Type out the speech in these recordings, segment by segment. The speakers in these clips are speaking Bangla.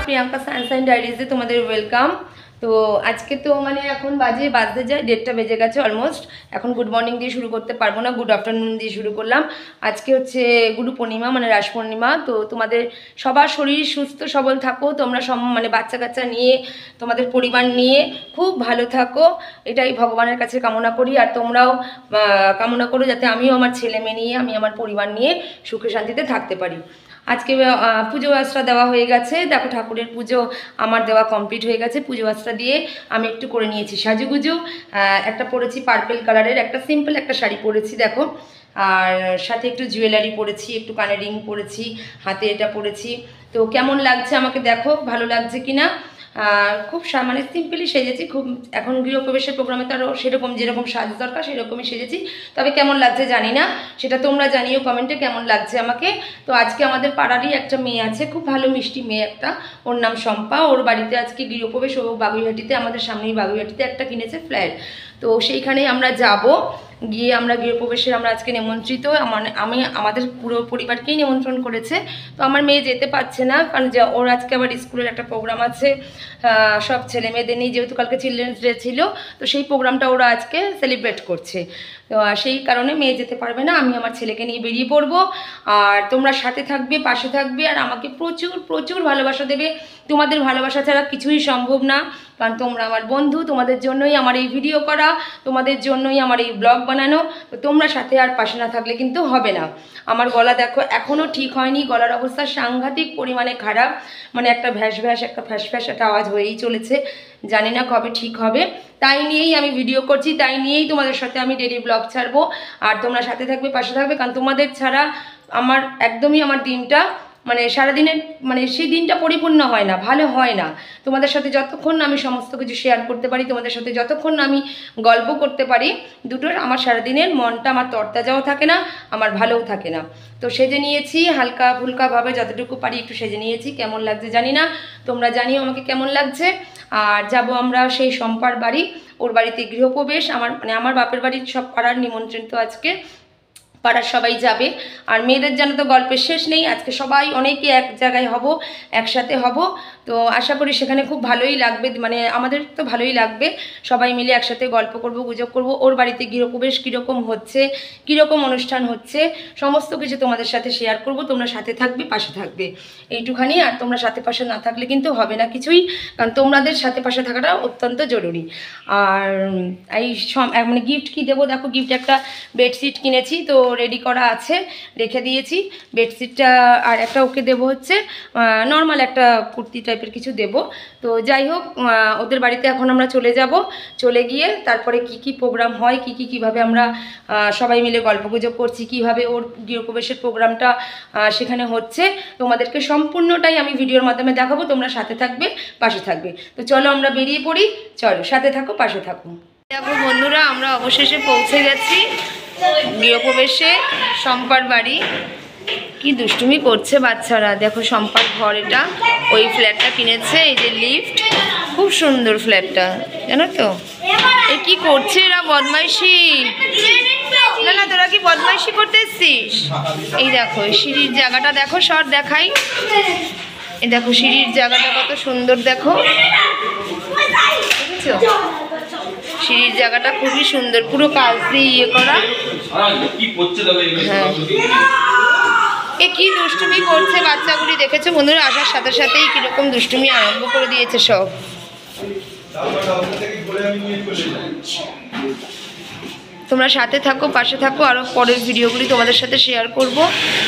প্রিয়াঙ্কা সানশাইন ডায়েরিজে তোমাদের ওয়েলকাম। তো আজকে তো মানে এখন বাজতে যায় 1:30 বেজে গেছে অলমোস্ট। এখন গুড মর্নিং দিয়ে শুরু করতে পারবো না, গুড আফটারনুন দিয়ে শুরু করলাম। আজকে হচ্ছে গুরু পূর্ণিমা মানে রাস পূর্ণিমা। তো তোমাদের সবার শরীর সুস্থ সবল থাকো, তোমরা মানে বাচ্চা কাচ্চা নিয়ে তোমাদের পরিবার নিয়ে খুব ভালো থাকো, এটাই ভগবানের কাছে কামনা করি। আর তোমরাও কামনা করো যাতে আমিও আমার ছেলে মেয়ে নিয়ে আমি আমার পরিবার নিয়ে সুখে শান্তিতে থাকতে পারি। আজকে পুজো আশ্রা দেওয়া হয়ে গেছে, দেখো ঠাকুরের পুজো আমার দেওয়া কমপ্লিট হয়ে গেছে। পুজো আশ্রা দিয়ে আমি একটু করে নিয়েছি সাজুগুজু। একটা পরেছি পার্পল কালারের একটা সিম্পল একটা শাড়ি পরেছি দেখো, আর সাথে একটু জুয়েলারি পরেছি, একটু কানের রিং পরেছি, হাতে এটা পরেছি। তো কেমন লাগছে আমাকে দেখো, ভালো লাগছে কিনা। খুব মানে সিম্পলি সেজেছি, খুব এখন গৃহপ্রবেশের প্রোগ্রামে তো আরও সেরকম যেরকম সাজ দরকার সেরকমই সেজেছি। তবে কেমন লাগছে জানি না, সেটা তোমরা জানিও কমেন্টে কেমন লাগছে আমাকে। তো আজকে আমাদের পাড়ারই একটা মেয়ে আছে, খুব ভালো মিষ্টি মেয়ে একটা, ওর নাম শম্পা। ওর বাড়িতে আজকে গৃহপ্রবেশ, ও বাগুইহাটিতে, আমাদের সামনেই বাগুইহাটিতে একটা কিনেছে ফ্ল্যাট। তো সেইখানেই আমরা যাব, গিয়ে আমরা গৃহপ্রবেশের আমরা আজকে নিমন্ত্রিত। আমাদের পুরো পরিবারকেই নিমন্ত্রণ করেছে। তো আমার মেয়ে যেতে পারছে না, কারণ ওর আজকে আবার স্কুলের একটা প্রোগ্রাম আছে, সব ছেলে মেয়েদের নিয়ে, যেহেতু কালকে চিলড্রেন্স ডে ছিল, তো সেই প্রোগ্রামটা ওরা আজকে সেলিব্রেট করছে। তো সেই কারণে মেয়ে যেতে পারবে না, আমি আমার ছেলেকে নিয়ে বেরিয়ে পড়বো। আর তোমরা সাথে থাকবে, পাশে থাকবে, আর আমাকে প্রচুর প্রচুর ভালোবাসা দেবে। তোমাদের ভালোবাসা ছাড়া কিছুই সম্ভব না, কারণ তোমরা আমার বন্ধু, তোমাদের জন্যই আমার এই ভিডিও করা, তোমাদের জন্যই আমার এই ব্লগ বানানো। তো তোমরা সাথে আর পাশে না থাকলে কিন্তু হবে না। আমার গলা দেখো এখনও ঠিক হয়নি, গলার অবস্থা সাংঘাতিক পরিমাণে খারাপ, মানে একটা ভ্যাস ভ্যাস একটা ফ্যাস ফ্যাস একটা আওয়াজ হয়েই চলেছে, জানি না কবে ঠিক হবে। তাই নিয়েই আমি ভিডিও করছি, তাই নিয়েই তোমাদের সাথে আমি ডেইলি ব্লগ ছাড়বো। আর তোমরা সাথে থাকবে, পাশে থাকবে, কারণ তোমাদের ছাড়া আমার একদমই আমার দিনটা মানে সারাদিনের মানে সেই দিনটা পরিপূর্ণ হয় না, ভালো হয় না। তোমাদের সাথে যতক্ষণ না আমি সমস্ত কিছু শেয়ার করতে পারি, তোমাদের সাথে যতক্ষণ না আমি গল্প করতে পারি, দুটোর আমার সারাদিনের মনটা আমার তরতাজাও থাকে না, আমার ভালোও থাকে না। তো সেজে নিয়েছি হালকা ফুলকাভাবে, যতটুকু পারি একটু সেজে নিয়েছি। কেমন লাগছে জানি না, তোমরা জানিও আমাকে কেমন লাগছে। আর যাব আমরা সেই শম্পার বাড়ি, ওর বাড়িতে গৃহপ্রবেশ। আমার বাপের বাড়ির সব পাড়ার নিমন্ত্রিত আজকে, পাড়ার সবাই যাবে। আর মেয়েদের যেন তো গল্পের শেষ নেই, আজকে সবাই অনেকে এক জায়গায় হব, একসাথে হব। তো আশা করি সেখানে খুব ভালোই লাগবে, মানে আমাদের তো ভালোই লাগবে, সবাই মিলে একসাথে গল্প করব, গুজব করব। ওর বাড়িতে গৃহপ্রবেশ কীরকম হচ্ছে, কীরকম অনুষ্ঠান হচ্ছে, সমস্ত কিছু তোমাদের সাথে শেয়ার করব। তোমরা সাথে থাকবে, পাশে থাকবে, এইটুখানি। আর তোমরা সাথে পাশে না থাকলে কিন্তু হবে না কিছুই, কারণ তোমাদের সাথে পাশে থাকাটা অত্যন্ত জরুরি। আর এই মানে গিফট কি দেবো, দেখো গিফট একটা বেডশিট কিনেছি, তো রেডি করা আছে, রেখে দিয়েছি বেডশিটটা। আর একটা ওকে দেবো হচ্ছে নর্মাল একটা কুর্তি টাইপের কিছু দেব। তো যাই হোক, ওদের বাড়িতে এখন আমরা চলে যাব, চলে গিয়ে তারপরে কি প্রোগ্রাম হয়, কিভাবে আমরা সবাই মিলে গল্পগুজব করছি, কিভাবে ওর গৃহপ্রবেশের প্রোগ্রামটা সেখানে হচ্ছে, তোমাদেরকে সম্পূর্ণটাই আমি ভিডিওর মাধ্যমে দেখাবো। তোমরা সাথে থাকবে, পাশে থাকবে। তো চলো আমরা বেরিয়ে পড়ি, চলো সাথে থাকো, পাশে থাকো। দেখো বন্ধুরা, আমরা অবশেষে পৌঁছে গেছি গৃহপ্রবেশে, শম্পার বাড়ি। কি দুষ্টুমি করছে বাচ্চারা, দেখো শম্পার ঘর এটা, ওই ফ্ল্যাটটা কিনেছে, এই যে লিফট, খুব সুন্দর ফ্ল্যাটটা, জানো তো। এ কি করছে এরা, বদমাইশি না না, তোরা কি বদমাইশি করতে এসছিস? এই দেখো সিঁড়ির জায়গাটা দেখো, সর দেখাই, এই দেখো সিঁড়ির জায়গাটা কত সুন্দর, দেখো বুঝছো, সিঁড়ির জায়গাটা খুবই সুন্দর, পুরো কাজ দিয়ে ইয়ে করা। হ্যাঁ, এ কি দুষ্টুমি করছে বাচ্চাগুলি, দেখেছো বন্ধুরা, আসার সাথে সাথেই কিরকম দুষ্টুমি আরম্ভ করে দিয়েছে সব। তোমরা সাথে থাকো, পাশে থাকো, আরও পরের ভিডিওগুলি তোমাদের সাথে শেয়ার করব।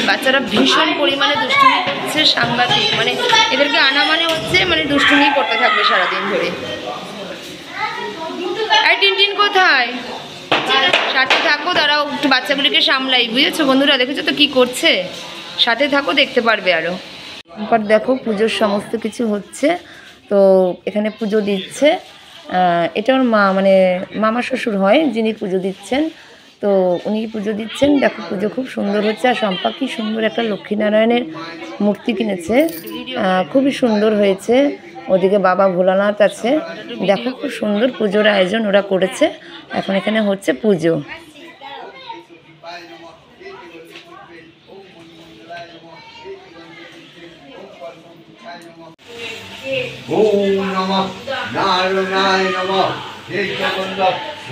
বাচ্চারা ভীষণ পরিমাণে দুষ্টুমি করছে, সাংঘাতিক, মানে এদেরকে আনা মানে হচ্ছে মানে দুষ্টুমি করতে থাকবে সারাদিন ধরে। আর টিনটিন কোথায়? সাথে থাকো, দাঁড়াও একটু বাচ্চাগুলিকে সামলাই, বুঝেছো বন্ধুরা, দেখেছো তো কি করছে, সাথে থাকো, দেখতে পারবে আরও। এরপর দেখো পুজোর সমস্ত কিছু হচ্ছে, তো এখানে পুজো দিচ্ছে, এটা ওর মা মানে মামা শ্বশুর হয় যিনি পুজো দিচ্ছেন, তো উনি পুজো দিচ্ছেন। দেখো পুজো খুব সুন্দর হচ্ছে। আর শম্পা কি সুন্দর একটা লক্ষ্মীনারায়ণের মূর্তি কিনেছে, খুবই সুন্দর হয়েছে। ওদিকে বাবা ভোলানাথ আছে, দেখো খুব সুন্দর পুজোর আয়োজন ওরা করেছে। এখন এখানে হচ্ছে পুজো। ওম নমঃ নারায়ণায় নমঃ এই সম্বন্ধ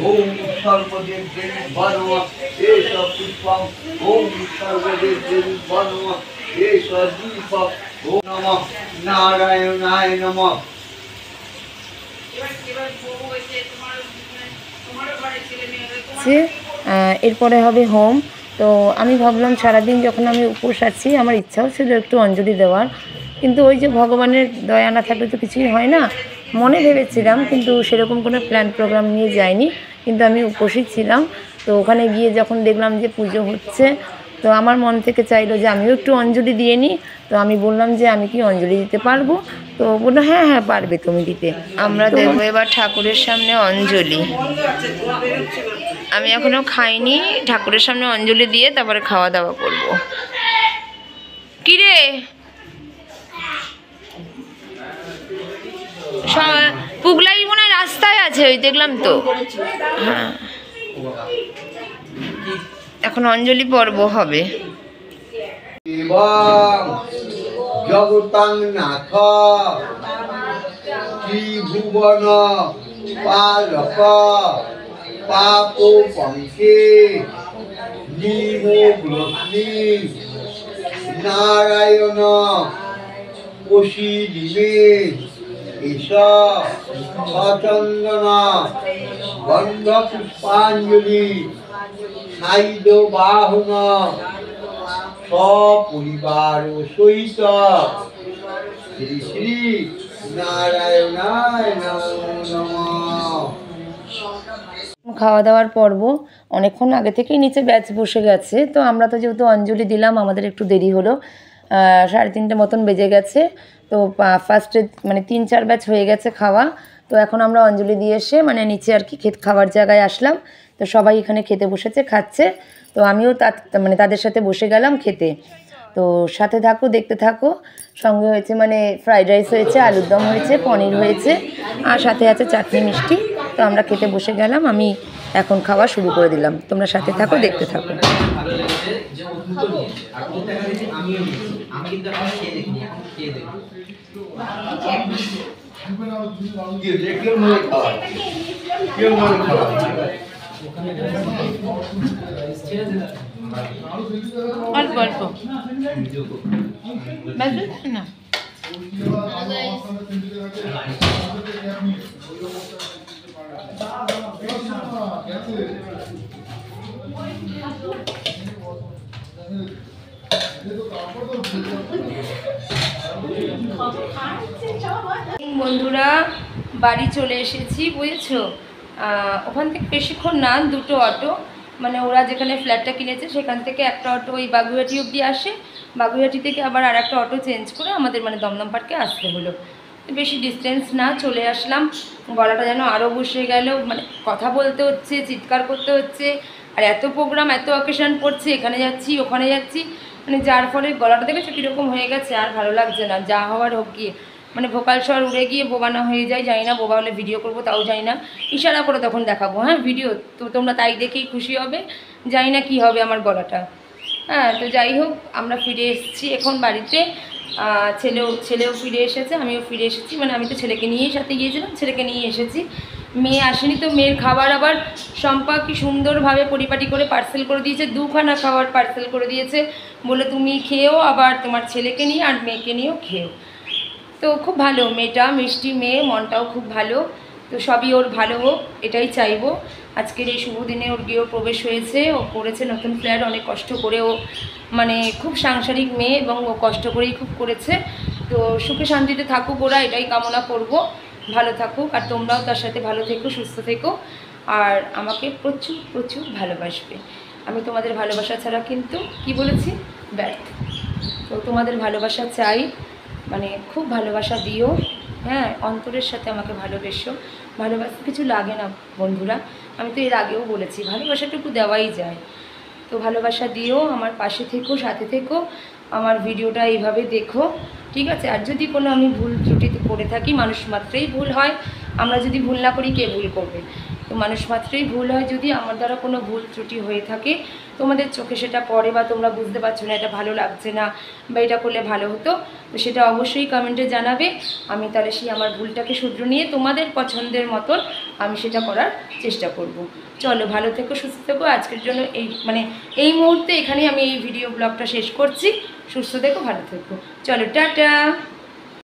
ওম সর্বদেব দেবী নমঃ এই সব পুষ্পম ওম সর্বদেব দেবী নমঃ এই সব দীপক ওম নমঃ নারায়ণায় নমঃ। এরপরে হবে হোম। তো আমি ভাবলাম সারাদিন যখন আমি উপোস আছি আমার ইচ্ছাও ছিল একটু অঞ্জলি দেওয়ার, কিন্তু ওই যে ভগবানের দয়া না থাকলে তো কিছুই হয় না। মনে ভেবেছিলাম কিন্তু সেরকম কোনো প্ল্যান প্রোগ্রাম নিয়ে যাইনি, কিন্তু আমি উপোসই ছিলাম। তো ওখানে গিয়ে যখন দেখলাম যে পুজো হচ্ছে, তো আমার মন থেকে চাইলো যে আমিও একটু অঞ্জলি দিয়ে নিই। তো আমি বললাম যে আমি কি অঞ্জলি দিতে পারবো? তো বললো হ্যাঁ হ্যাঁ পারবে তুমি দিতে। আমরা দেবো এবার ঠাকুরের সামনে অঞ্জলি। আমি এখনো খাইনি, ঠাকুরের সামনে অঞ্জলি দিয়ে তারপরে খাওয়া দাওয়া করব। কি রে পুগলাই মনে হয় রাস্তায় আছে, ওই দেখলাম তো। হ্যাঁ এখন অঞ্জলি পর্ব হবে। জগতাং নাথ ত্রিভুবন পালক পাপ পঙ্কে নিমগ্নি নারায়ণ প্রসীদিবে এষ সচন্দন গন্ধ পুষ্পাঞ্জলি সাইদ বাহন সপরিবার সহিত শ্রী শ্রী নারায়ণায় নমঃ। খাওয়া দাওয়ার পর্ব অনেকক্ষণ আগে থেকেই নিচে ব্যাচ বসে গেছে। তো আমরা তো যেহেতু অঞ্জলি দিলাম আমাদের একটু দেরি হলো, 3:30 মতন বেজে গেছে। তো ফার্স্টে মানে 3-4 ব্যাচ হয়ে গেছে খাওয়া। তো এখন আমরা অঞ্জলি দিয়ে এসে মানে নিচে আর কি খাওয়ার জায়গায় আসলাম। তো সবাই এখানে খেতে বসেছে, খাচ্ছে। তো আমিও মানে তাদের সাথে বসে গেলাম খেতে। তো সাথে থাকো, দেখতে থাকো। সঙ্গে হয়েছে মানে ফ্রাইড রাইস হয়েছে, আলুর দম হয়েছে, পনির হয়েছে, আর সাথে আছে চাটনি মিষ্টি। তো আমরা খেতে বসে গেলাম, আমি এখন খাওয়া শুরু করে দিলাম। তোমরা সাথে থাকো, দেখতে থাকো। অল্প অল্প না বন্ধুরা বাড়ি চলে এসেছি, বুঝেছো। ওখান থেকে বেশিক্ষণ না, 2টো অটো, মানে ওরা যেখানে ফ্ল্যাটটা কিনেছে সেখান থেকে একটা অটো ওই বাগুইহাটি অবধি আসে, বাগুইহাটি থেকে আবার আর একটা অটো চেঞ্জ করে আমাদের মানে দমদম পার্কে আসতে হলো। বেশি ডিস্টেন্স না, চলে আসলাম। গলাটা যেন আরও বসে গেল, মানে কথা বলতে হচ্ছে, চিৎকার করতে হচ্ছে, আর এত প্রোগ্রাম, এত অকেশন পড়ছে, এখানে যাচ্ছি ওখানে যাচ্ছি, মানে যার ফলে গলাটা দেখেছো কীরকম হয়ে গেছে, আর ভালো লাগছে না। যা হওয়ার হোক গিয়ে, মানে ভোকাল স্বর উড়ে গিয়ে বোবা না হয়ে যায়, জানি না। বোবা হলে ভিডিও করবো তাও জানি না, ইশারা করে তখন দেখাবো হ্যাঁ ভিডিও, তো তোমরা তাই দেখেই খুশি হবে। জানি না কী হবে আমার গলাটা। হ্যাঁ তো যাই হোক, আমরা ফিরে এসেছি এখন বাড়িতে। ছেলেও ফিরে এসেছে, আমিও ফিরে এসেছি। মানে আমি তো ছেলেকে নিয়েই সাথে গিয়েছিলাম, ছেলেকে নিয়ে এসেছি। মেয়ে আসেনি, তো মেয়ের খাবার আবার শম্পা কি সুন্দরভাবে পরিপাটি করে পার্সেল করে দিয়েছে। 2খানা খাবার পার্সেল করে দিয়েছে, বলে তুমি খেয়েও, আবার তোমার ছেলেকে নিয়ে আর মেয়েকে নিয়েও খেয়েও। তো খুব ভালো মেয়েটা, মিষ্টি মেয়ে, মনটাও খুব ভালো। তো সবই ওর ভালো হোক, এটাই চাইবো। আজকের এই শুভ দিনে ওর গৃহপ্রবেশ হয়েছে, ও করেছে নতুন ফ্ল্যাট, অনেক কষ্ট করে। ও মানে খুব সাংসারিক মেয়ে এবং ও কষ্ট করেই খুব করেছে। তো সুখে শান্তিতে থাকুক ওরা, এটাই কামনা করব। ভালো থাকুক, আর তোমরাও তার সাথে ভালো থেকো, সুস্থ থেকো, আর আমাকে প্রচুর প্রচুর ভালোবাসবে। আমি তোমাদের ভালোবাসা ছাড়া কিন্তু কি বলেছি ব্যর্থ। তো তোমাদের ভালোবাসা চাই, মানে খুব ভালোবাসা দিও, হ্যাঁ অন্তরের সাথে আমাকে ভালোবেসো। ভালোবাসতে কিছু লাগে না বন্ধুরা, আমি তো এর আগেও বলেছি, ভালোবাসাটুকু দেওয়াই যায়। তো ভালোবাসা দিও, আমার পাশে থেকো, সাথে থেকো, আমার ভিডিওটা এইভাবে দেখো, ঠিক আছে। আর যদি কোনো আমি ভুল ত্রুটি করে থাকি, মানুষ মাত্রই ভুল হয়, আমরা যদি ভুল না করি কে ভুল করবে। তো মানুষ মাত্রই ভুল হয়, যদি আমার দ্বারা কোনো ভুল ত্রুটি হয়ে থাকে, তোমাদের চোখে সেটা পড়ে বা তোমরা বুঝতে পারছো না এটা ভালো লাগছে না বা এটা করলে ভালো হতো, তো সেটা অবশ্যই কমেন্টে জানাবে। আমি তাহলে সেই আমার ভুলটাকে শুধরে নিয়ে তোমাদের পছন্দের মতন আমি সেটা করার চেষ্টা করব। চলো, ভালো থেকো, সুস্থ থেকো। আজকের জন্য এই মুহূর্তে এখানেই আমি এই ভিডিও ব্লগটা শেষ করছি। সুস্থ থেকো, ভালো থেকো। চলো, টাটা।